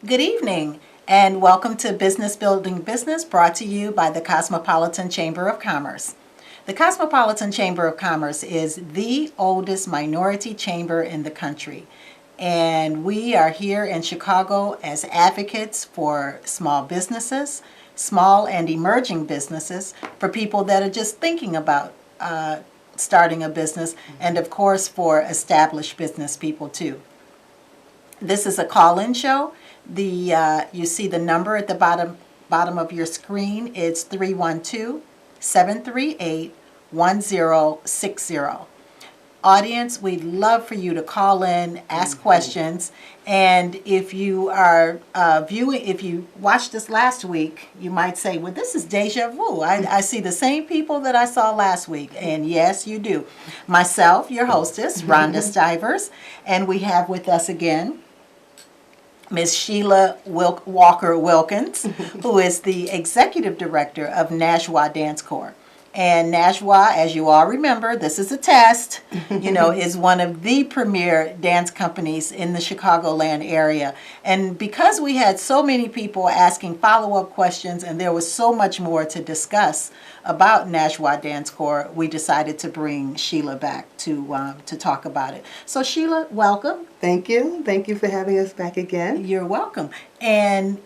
Good evening, and welcome to Business Building Business, brought to you by the Cosmopolitan Chamber of Commerce. The Cosmopolitan Chamber of Commerce is the oldest minority chamber in the country, and we are here in Chicago as advocates for small businesses, small and emerging businesses, for people that are just thinking about starting a business, and of course for established business people too. This is a call-in show. You see the number at the bottom of your screen. It's 312-738-1060. Audience, we'd love for you to call in, ask questions, and if you are if you watched us last week, you might say, well, this is deja vu. I see the same people that I saw last week, and yes, you do. Myself, your hostess, Rhonda Stivers, and we have with us again Ms. Sheila Walker Wilkins, who is the Executive Director of Najwa Dance Corps. And Najwa, as you all remember, this is a test, is one of the premier dance companies in the Chicagoland area. And because we had so many people asking follow-up questions and there was so much more to discuss about Najwa Dance Corps, we decided to bring Sheila back to talk about it. So Sheila, welcome. Thank you. Thank you for having us back again. You're welcome. And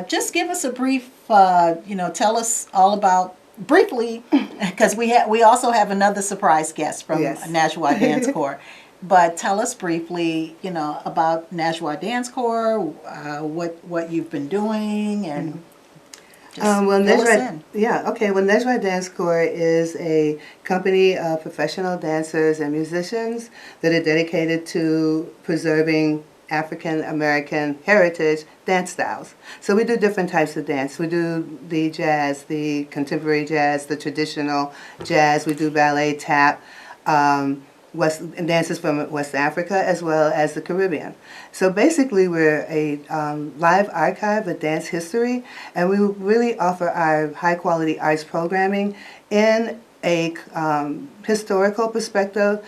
just give us a brief, tell us all about, briefly, because we also have another surprise guest from Najwa Dance Corps. But tell us briefly, about Najwa Dance Corps, what you've been doing, and just fill us in. Najwa Dance Corps is a company of professional dancers and musicians that are dedicated to preserving African American heritage dance styles. So we do different types of dance. We do the jazz, the contemporary jazz, the traditional jazz. We do ballet, tap, dances from West Africa as well as the Caribbean. So basically we're a live archive of dance history, and we really offer our high quality arts programming in a historical perspective,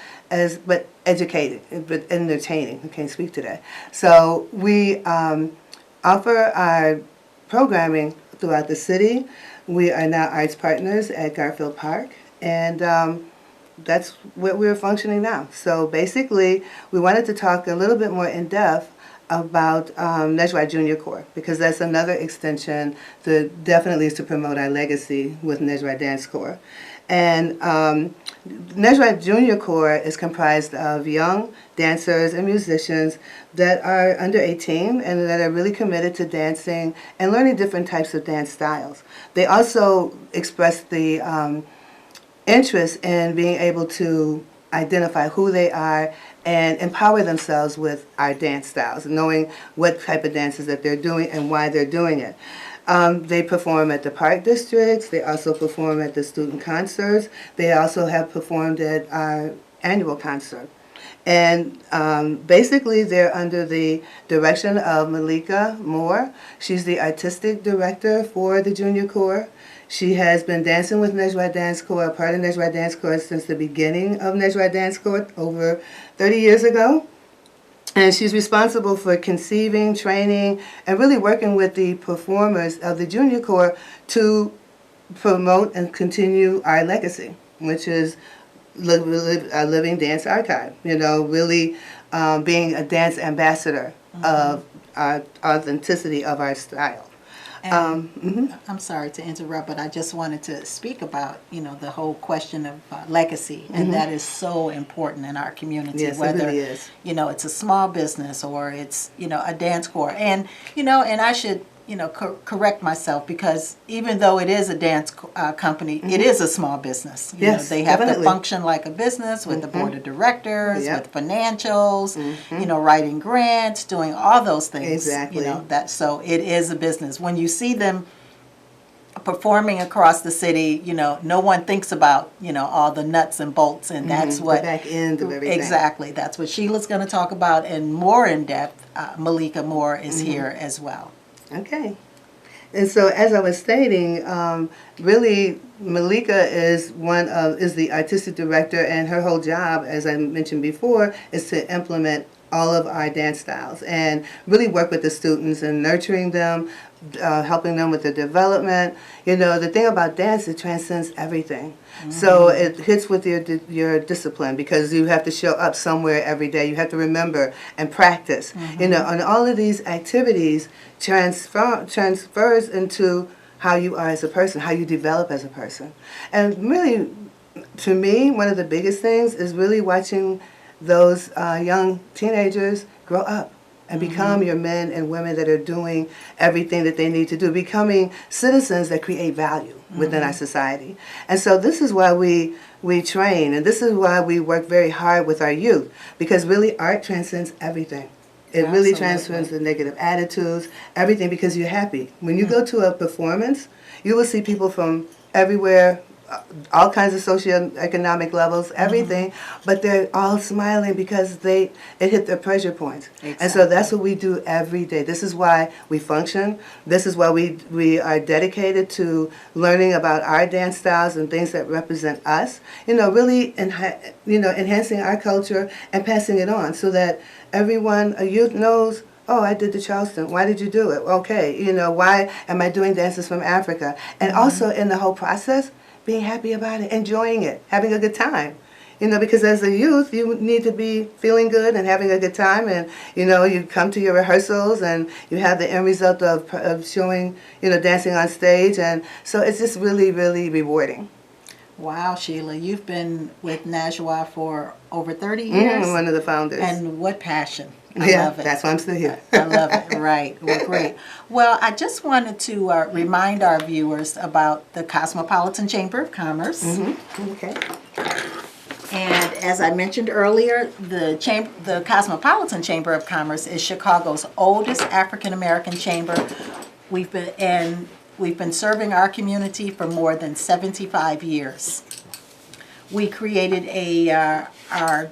but educated, but entertaining. I can't speak today. So we offer our programming throughout the city. We are now arts partners at Garfield Park, and that's what we're functioning now. So basically, we wanted to talk a little bit more in depth about Najwa Junior Corps, because that's another extension that definitely is to promote our legacy with Najwa Dance Corps. And Najwa Junior Corps is comprised of young dancers and musicians that are under 18 and that are really committed to dancing and learning different types of dance styles. They also express the interest in being able to identify who they are and empower themselves with our dance styles, knowing what type of dances that they're doing and why they're doing it. They perform at the park districts. They also perform at the student concerts. They also have performed at our annual concert. And basically they're under the direction of Malika Moore. She's the artistic director for the Junior Corps. She has been dancing with Najwa Dance Corps, part of Najwa Dance Corps, since the beginning of Najwa Dance Corps over 30 years ago. And she's responsible for conceiving, training, and really working with the performers of the Junior Corps to promote and continue our legacy, which is a living dance archive, really being a dance ambassador of our authenticity of our style. I'm sorry to interrupt, but I just wanted to speak about, the whole question of legacy, and that is so important in our community. Yes, whether it really is. It's a small business or it's a dance corps, and and I should correct myself, because even though it is a dance company, it is a small business. Yes, they have definitely. to function like a business with the board of directors, with financials, writing grants, doing all those things. Exactly. So it is a business. When you see them performing across the city, no one thinks about, all the nuts and bolts, and that's what the back end of everything. Exactly. That's what Sheila's going to talk about, and more in depth. Malika Moore is here as well. Okay. And so, as I was stating, really, Malika is the artistic director, and her whole job, as I mentioned before, is to implement all of our dance styles and really work with the students and nurturing them, helping them with their development. You know, the thing about dance, it transcends everything. So it hits with your discipline because you have to show up somewhere every day. You have to remember and practice. You know, and all of these activities transfers into how you are as a person, how you develop as a person. And really, to me, one of the biggest things is really watching those young teenagers grow up and become your men and women that are doing everything that they need to do, becoming citizens that create value within our society. And so this is why we train, and this is why we work very hard with our youth, because really art transcends everything. It really Absolutely. transcends the negative attitudes, everything, because you're happy. When you go to a performance, you will see people from everywhere, all kinds of socioeconomic levels, everything, but they're all smiling because it hit their pressure points. Exactly. And so that's what we do every day. This is why we function. This is why we are dedicated to learning about our dance styles and things that represent us. You know, really enhancing our culture and passing it on so that everyone, a youth knows, oh, I did the Charleston. Why did you do it? Okay, you know, why am I doing dances from Africa? And also in the whole process, being happy about it, enjoying it, having a good time. You know, because as a youth, you need to be feeling good and having a good time. And, you know, you come to your rehearsals and you have the end result of showing, you know, dancing on stage. And so it's just really, really rewarding. Wow, Sheila, you've been with Najwa for over 30 years. One of the founders. And what passion. I yeah, love it. that's why I'm still here. I love it. Right. Well, great. Well, I just wanted to remind our viewers about the Cosmopolitan Chamber of Commerce. Okay. And as I mentioned earlier, the Cosmopolitan Chamber of Commerce is Chicago's oldest African American chamber. We've been serving our community for more than 75 years. We created our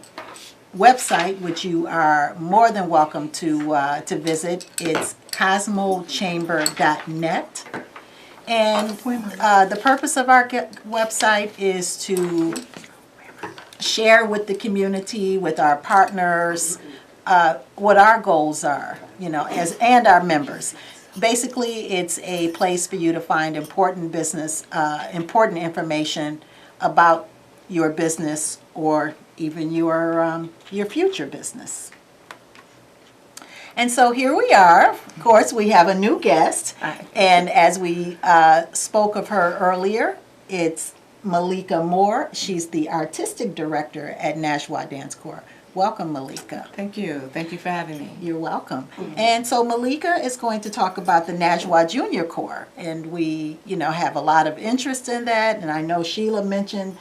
website, which you are more than welcome to visit. It's cosmochamber.net. And the purpose of our website is to share with the community, with our partners, what our goals are, you know, and our members. Basically, it's a place for you to find important information about your business or even your future business. And so here we are. Of course, we have a new guest, and as we spoke of her earlier, it's Malika Moore. She's the artistic director at Najwa Dance Corps. Welcome, Malika. Thank you. Thank you for having me. You're welcome. And so Malika is going to talk about the Najwa Junior Corps, and we, you know, have a lot of interest in that. And I know Sheila mentioned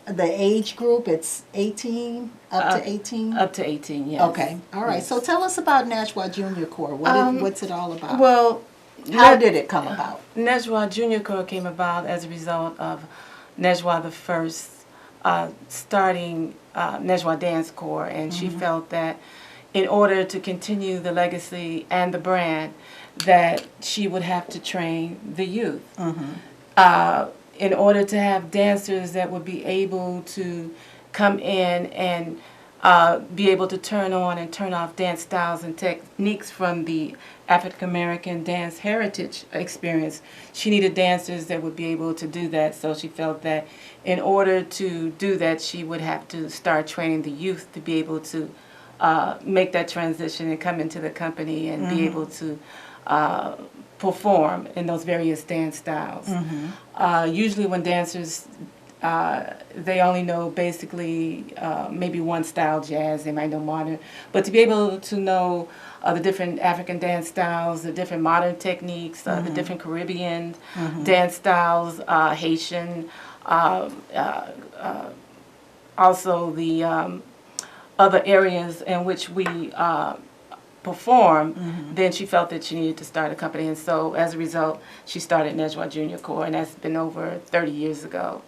the age group. It's 18, up to 18? Up to 18, yes. Okay. All right. Yes. So tell us about Najwa Junior Corps. What's it all about? Well, how did it come about? Najwa Junior Corps came about as a result of Najwa the First starting Najwa Dance Corps, and she felt that in order to continue the legacy and the brand, that she would have to train the youth. In order to have dancers that would be able to come in and be able to turn on and turn off dance styles and techniques from the African American dance heritage experience, she needed dancers that would be able to do that. So she felt that in order to do that, she would have to start training the youth to be able to make that transition and come into the company and be able to perform in those various dance styles. Usually when dancers, they only know basically maybe one style, jazz, they might know modern, but to be able to know the different African dance styles, the different modern techniques, the different Caribbean dance styles, Haitian, also the other areas in which we perform, then she felt that she needed to start a company. And so as a result, she started Najwa Junior Corps, and that's been over 30 years ago.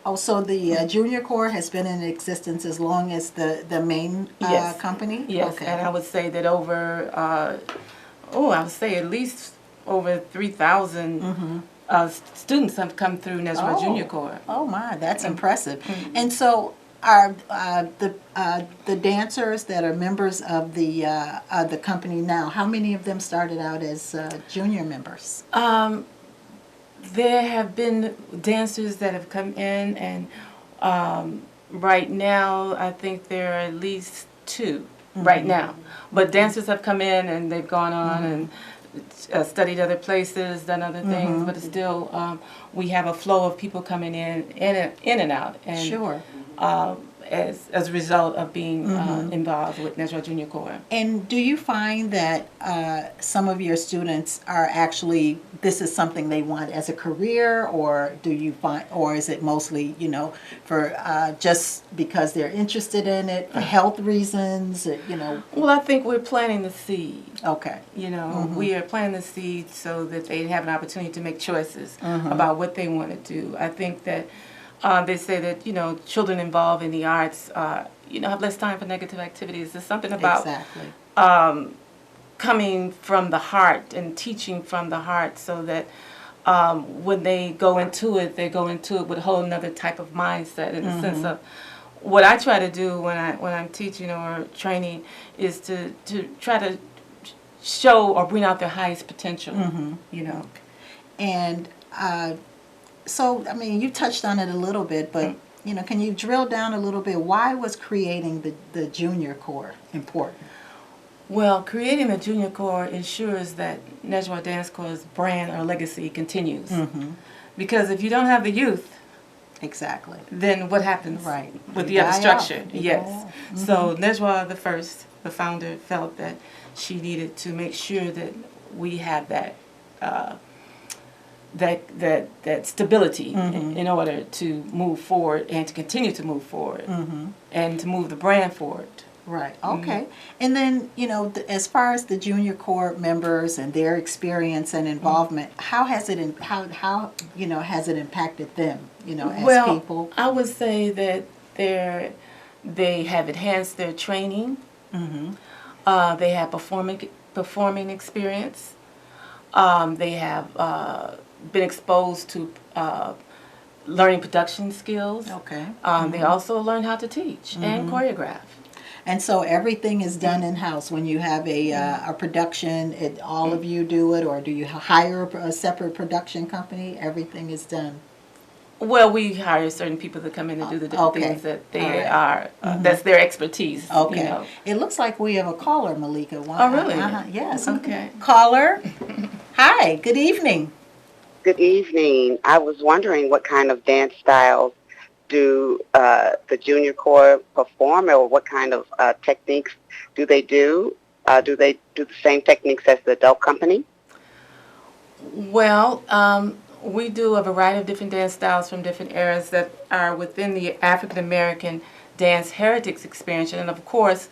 Oh, so the Junior Corps has been in existence as long as the main Yes. company? Yes, Okay. and I would say that over, I would say at least over 3,000 students have come through Najwa Junior Corps. Oh my, that's impressive. And so are the dancers that are members of the company now? How many of them started out as junior members? There have been dancers that have come in, and right now I think there are at least two right now. But dancers have come in and they've gone on and studied other places, done other things, but it's still we have a flow of people coming in and out. And, Sure. as a result of being involved with Najwa Junior Corps. And do you find that some of your students are actually, this is something they want as a career, or do you find, or is it mostly, for just because they're interested in it, for health reasons, Well, I think we're planting the seed. Okay. We are planting the seed so that they have an opportunity to make choices about what they want to do. I think that they say that, children involved in the arts, have less time for negative activities. There's something about Exactly. coming from the heart and teaching from the heart, so that when they go into it, they go into it with a whole another type of mindset, in the sense of what I try to do when I'm teaching or training is to try to show or bring out their highest potential. And so, I mean, you touched on it a little bit, but, can you drill down a little bit? Why was creating the junior corps important? Well, creating the Junior Corps ensures that Najwa Dance Corps' brand or legacy continues. Because if you don't have the youth, Exactly. then what happens Right. with You the other die structure? off. You Yes. die off. So Najwa the founder, felt that she needed to make sure that we have that that stability in order to move forward and to continue to move forward and to move the brand forward. Right. Okay. And then, as far as the junior corps members and their experience and involvement, how has it has it impacted them, as people? I would say that they have enhanced their training. They have performing experience. They have been exposed to learning production skills. Okay. They also learn how to teach and choreograph. And so everything is done in-house. When you have a production, all of you do it, or do you hire a separate production company? Everything is done. Well, we hire certain people to come in and do the different Okay. things that they All right. are, that's their expertise. Okay. It looks like we have a caller, Malika. Oh, really? Yes. Okay. Caller. Hi. Good evening. Good evening. I was wondering what kind of dance styles do the junior corps perform, or what kind of techniques do they do? Do they do the same techniques as the adult company? Well, we do a variety of different dance styles from different eras that are within the African American dance heritage experience. And of course,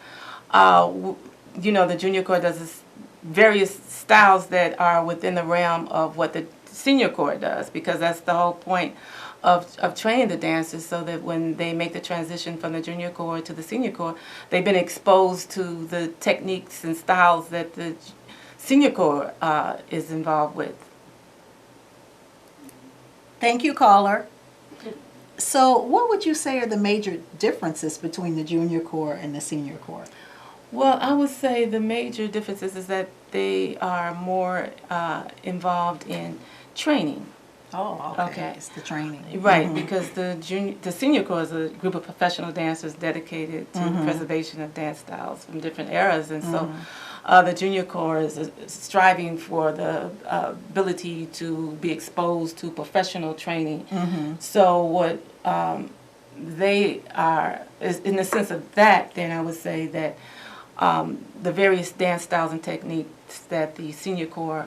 the junior corps does various styles that are within the realm of what the senior corps does, because that's the whole point of training the dancers, so that when they make the transition from the junior corps to the senior corps, they've been exposed to the techniques and styles that the senior corps is involved with. Thank you, caller. So what would you say are the major differences between the junior corps and the senior corps? Well, I would say the major differences is that they are more involved in training. Oh, okay. It's the training. Right, because the senior corps is a group of professional dancers dedicated to the preservation of dance styles from different eras, and so the junior corps is striving for the ability to be exposed to professional training. So what they are is, in the sense of that, then I would say that the various dance styles and techniques that the senior corps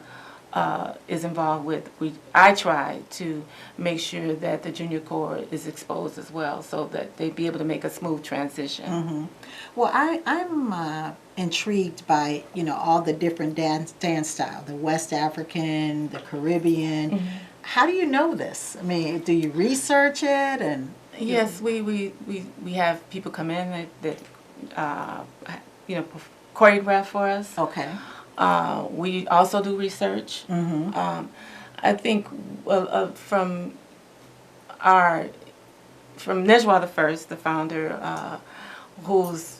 is involved with, I try to make sure that the junior corps is exposed as well, so that they be able to make a smooth transition. Well, I'm intrigued by all the different dance style, the West African, the Caribbean. How do you know this? I mean, do you research it and? Yes, we have people come in that choreograph for us. Okay. We also do research. I think from our from Najwa the First, the founder, who's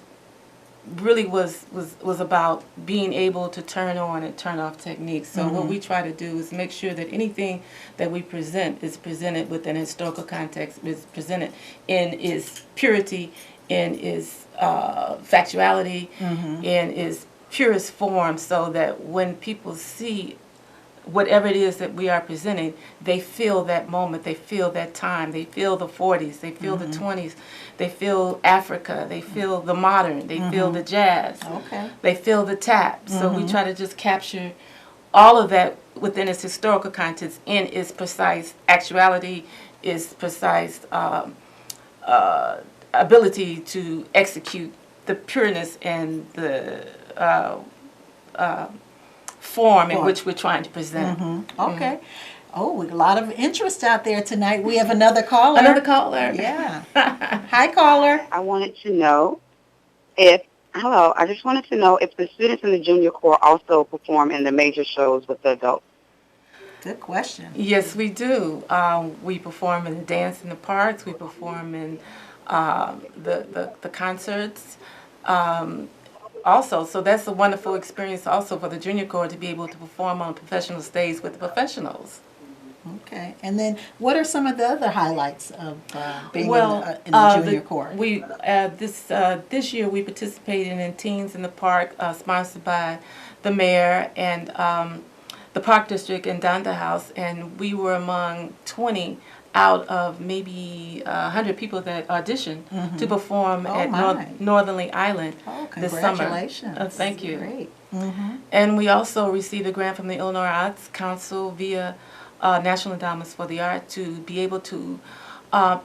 really was about being able to turn on and turn off techniques. So what we try to do is make sure that anything that we present is presented within a historical context, is presented in its purity, in its factuality, in its purest form, so that when people see whatever it is that we are presenting, they feel that moment, they feel that time, they feel the 40s, they feel the 20s, they feel Africa, they feel the modern, they feel the jazz, they feel the tap. So we try to just capture all of that within its historical context in its precise actuality, its precise ability to execute the pureness and the form in which we're trying to present. Okay. Oh, a lot of interest out there tonight. We have another caller. Another caller. Yeah. Hi, caller. I wanted to know if, hello, I just wanted to know if the students in the junior corps also perform in the major shows with the adults. Good question. Yes, we do. We perform in the dance in the parks. We perform in the concerts. Also, so that's a wonderful experience also for the junior corps to be able to perform on professional stage with the professionals. Okay. And then what are some of the other highlights of being in the junior corps? We this year we participated in Teens in the Park, sponsored by the mayor and the Park District and Donda House, and we were among 20 out of maybe 100 people that auditioned to perform at Northerly Island this summer. Congratulations. Thank you. Great. And we also received a grant from the Illinois Arts Council via National Endowments for the Arts to be able to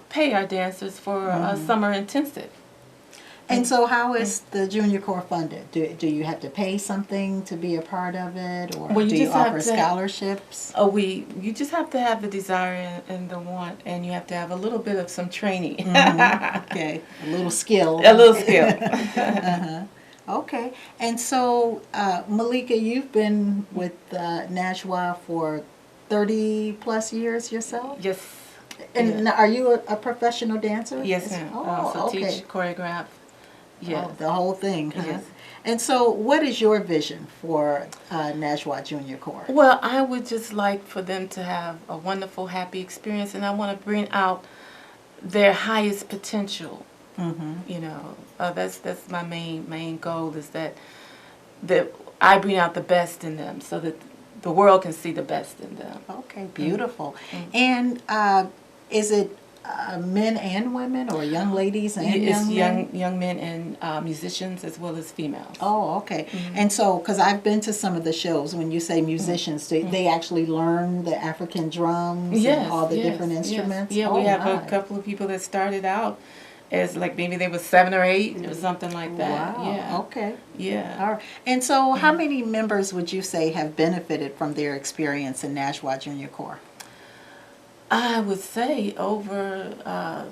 pay our dancers for a summer intensive. And so how is the junior corps funded? Do you have to pay something to be a part of it, or Well, you do you just have offer to- scholarships? You just have to have the desire and the want, and you have to have a little bit of some training. Okay, a little skill. A little skill. Okay, and so Malika, you've been with Najwa for 30 plus years yourself? Yes. And now, are you a professional dancer? Yes, ma'am. Oh, okay. Teach, choreograph. Yes. Oh, the whole thing, huh? Yes. And so what is your vision for Najwa Junior Corps? Well, I would just like for them to have a wonderful, happy experience, and I want to bring out their highest potential. You know, that's my main goal, is that I bring out the best in them, so that the world can see the best in them. Okay, beautiful. And is it men and women, or young ladies and It's young men? young men and musicians as well as females. Oh, okay. And so, because I've been to some of the shows, when you say musicians, they actually learn the African drums and all the different instruments? Yeah, we have a couple of people that started out as like maybe they were 7 or 8 or something like that. Wow, Yeah. okay. Yeah. All right. And so how many members would you say have benefited from their experience in Najwa Junior Corps? I would say over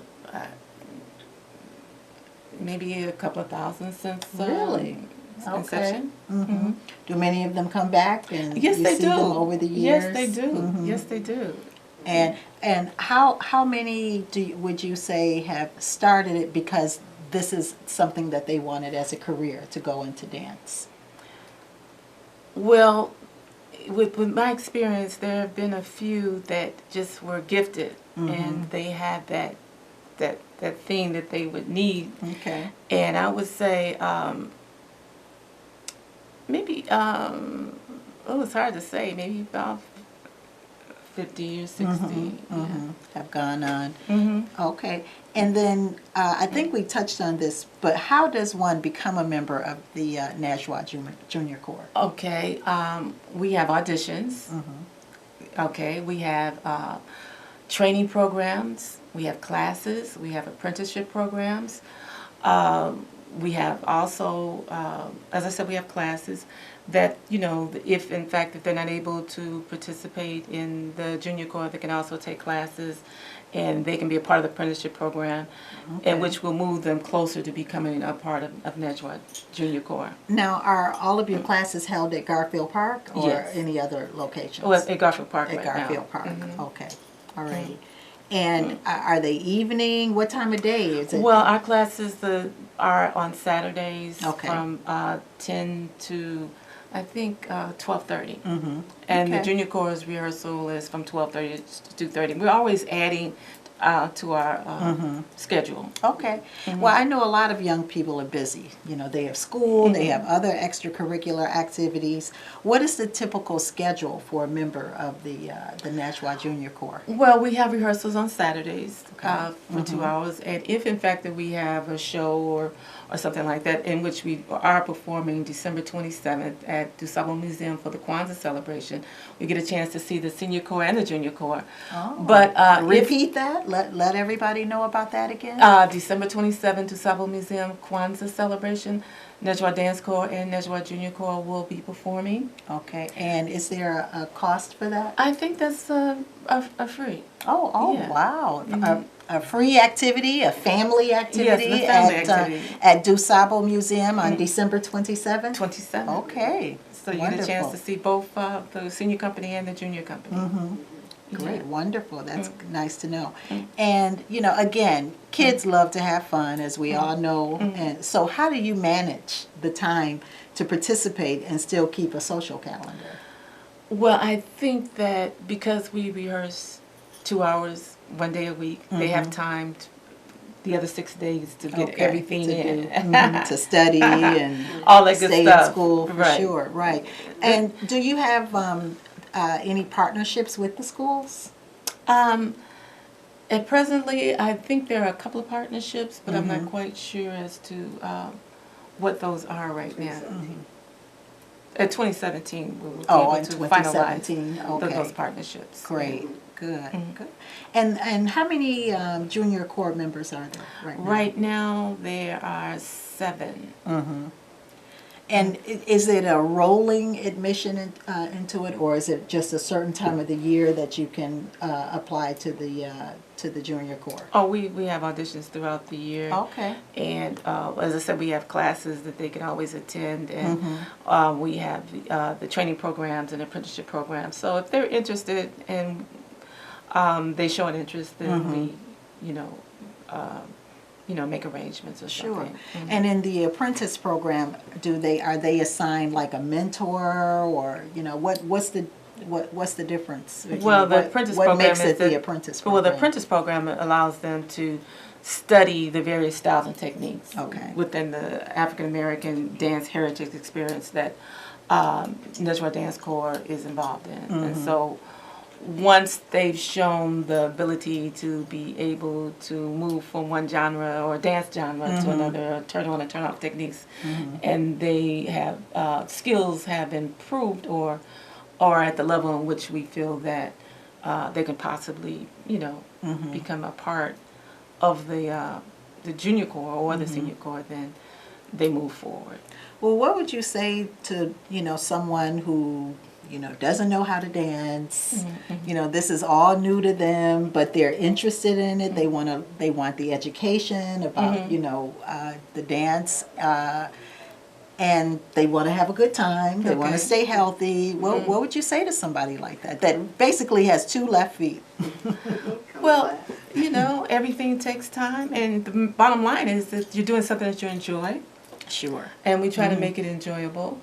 maybe a couple of thousand since Really? inception. Mm-hmm. Do many of them come back and Yes, you they see do. them over the years? Yes, they do. Mhm. Yes, they do. And how many would you say have started it because this is something that they wanted as a career, to go into dance? Well, with my experience, there have been a few that just were gifted, and they had that thing that they would need. Okay. And I would say maybe it's hard to say, maybe about 50 or 60. Have gone on. Mm-hmm. Okay. And then I think we touched on this, but how does one become a member of the Najwa Junior Corps? Okay, we have auditions. Okay, we have training programs. We have classes. We have apprenticeship programs. We have also, as I said, we have classes that, you know, if in fact if they're not able to participate in the junior corps, they can also take classes, and they can be a part of the apprenticeship program, and which will move them closer to becoming a part of Najwa Junior Corps. Now, are all of your classes held at Garfield Park or Yes. any other locations? Well, at Garfield Park At right Garfield now. Park. Okay. All righty. And are they evening? What time of day is it? Well, our classes are on Saturdays Okay. from 10 to, I think, 12:30. Mm-hmm. And the Okay. junior chorus rehearsal is from 12:30 to 2:30. We're always adding to our schedule. Okay. Well, I know a lot of young people are busy. You know, they have school, they have other extracurricular activities. What is the typical schedule for a member of the Najwa Junior Corps? Well, we have rehearsals on Saturdays Okay. for 2 hours, and if in fact that we have a show or something like that, in which we are performing December 27th at DuSable Museum for the Kwanzaa celebration, we get a chance to see the senior corps and the junior corps. Oh. But Repeat that. Let everybody know about that again. December 27th, DuSable Museum Kwanzaa celebration, Najwa Dance Corps and Najwa Junior Corps will be performing. Okay. And is there a cost for that? I think that's a free. Oh, Yeah. wow. A free activity, a family activity, Yes, a family activity. at DuSable Museum on December 27th? 27. Okay. So you get a chance Wonderful. to see both the senior company and the junior company. Great, Yeah. wonderful. That's nice to know. And, you know, again, kids love to have fun, as we all know. And so how do you manage the time to participate and still keep a social calendar? Well, I think that because we rehearse 2 hours, 1 day a week, they have time the other 6 days to get Okay, everything to in. do, to study and All that good stay stuff. in school, for Right. sure, right. And do you have any partnerships with the schools? And presently, I think there are a couple of partnerships, but I'm not quite sure as to what those are right now. At 2017, we will be Oh, able in to 2017, finalize okay. those partnerships. Great, good, good. And how many junior corps members are there right now? Right now, there are 7. And is it a rolling admission into it, or is it just a certain time of the year that you can apply to the junior corps? Oh, we have auditions throughout the year. Okay. And as I said, we have classes that they can always attend, and we have the training programs and apprenticeship programs. So if they're interested and they show an interest, then we, make arrangements or Sure. something. And in the apprentice program, are they assigned like a mentor, or what's the difference? Well, the apprentice what program makes is it the apprentice program? Well, the apprentice program allows them to study the various styles and techniques within the African American dance heritage experience that Najwa Dance Corps is involved in. And so once they've shown the ability to be able to move from one genre or dance genre to another, turn on and turn off techniques, and they have skills have improved or are at the level in which we feel that they can possibly, become a part of the junior corps or the senior corps, then they move forward. Well, what would you say to someone who doesn't know how to dance? This is all new to them, but they're interested in it. They want the education about the dance, and they want to have a good time. They want to stay healthy. What would you say to somebody like that basically has 2 left feet? Well, everything takes time, and the bottom line is that you're doing something that you enjoy. Sure. And we try to make it enjoyable.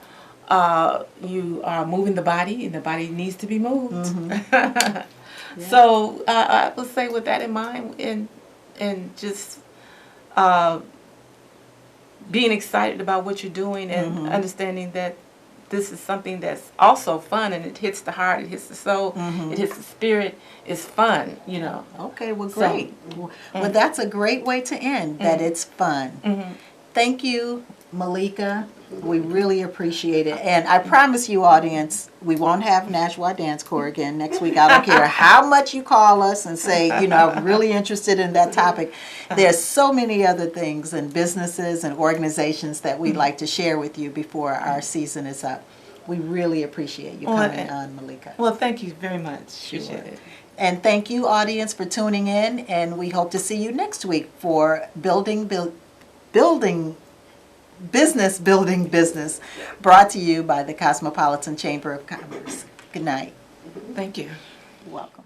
You are moving the body, and the body needs to be moved. So I would say, with that in mind, and just being excited about what you're doing, and understanding that this is something that's also fun, and it hits the heart, it hits the soul, it hits the spirit. It's fun, Okay, well, great. Well, that's a great way to end, that it's fun. Thank you, Malika. We really appreciate it. And I promise you, audience, we won't have Najwa Dance Corps again next week. I don't care how much you call us and say, I'm really interested in that topic. There's so many other things and businesses and organizations that we'd like to share with you before our season is up. We really appreciate you coming on, Malika. Well, thank you very much. Appreciate it. And thank you, audience, for tuning in. And we hope to see you next week for Building Business, brought to you by the Cosmopolitan Chamber of Commerce. Good night. Thank you. You're welcome.